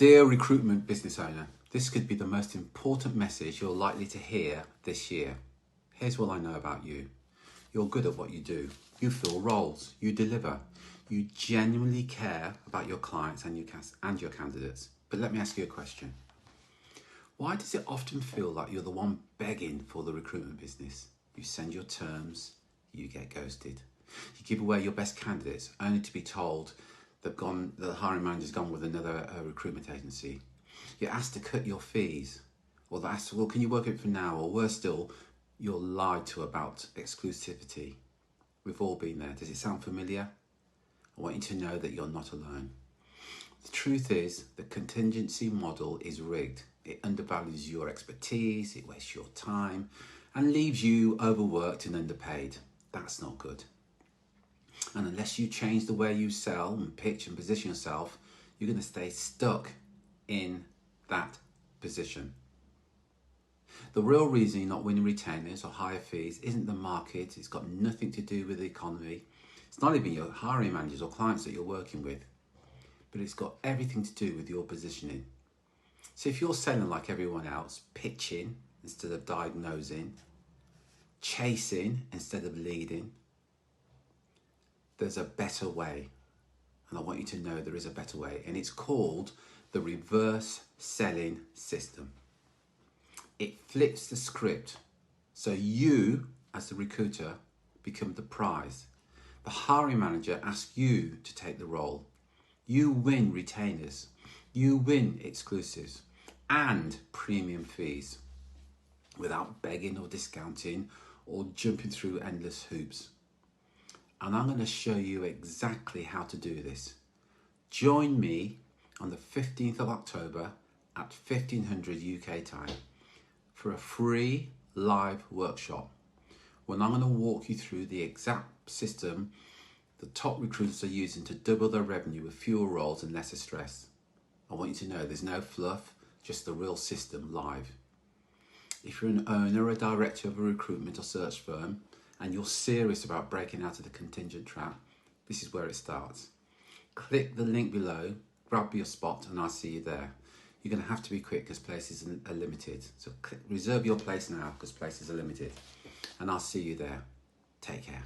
Dear recruitment business owner, this could be the most important message you're likely to hear this year. Here's what I know about you. You're good at what you do. You fill roles. You deliver. You genuinely care about your clients and your candidates. But let me ask you a question. Why does it often feel like you're the one begging for the recruitment business? You send your terms, you get ghosted. You give away your best candidates only to be told the hiring manager's gone with another recruitment agency. You're asked to cut your fees, or they're asked, well, can you work it for now? Or worse still, you're lied to about exclusivity. We've all been there. Does it sound familiar? I want you to know that you're not alone. The truth is, the contingency model is rigged. It undervalues your expertise, it wastes your time, and leaves you overworked and underpaid. That's not good. And unless you change the way you sell and pitch and position yourself, you're going to stay stuck in that position. The real reason you're not winning retainers or higher fees isn't the market. It's got nothing to do with the economy. It's not even your hiring managers or clients that you're working with, but it's got everything to do with your positioning. So if you're selling like everyone else, pitching instead of diagnosing, chasing instead of leading, there's a better way. And I want you to know there is a better way. And it's called the reverse selling system. It flips the script. So you, as the recruiter, become the prize. The hiring manager asks you to take the role. You win retainers. You win exclusives and premium fees without begging or discounting or jumping through endless hoops. And I'm going to show you exactly how to do this. Join me on the 15th of October at 1500 UK time for a free live workshop when I'm going to walk you through the exact system the top recruiters are using to double their revenue with fewer roles and lesser stress. I want you to know there's no fluff, just the real system live. If you're an owner or a director of a recruitment or search firm, and you're serious about breaking out of the contingent trap, this is where it starts. Click the link below, grab your spot, and I'll see you there. You're going to have to be quick because places are limited. So reserve your place now because places are limited. And I'll see you there. Take care.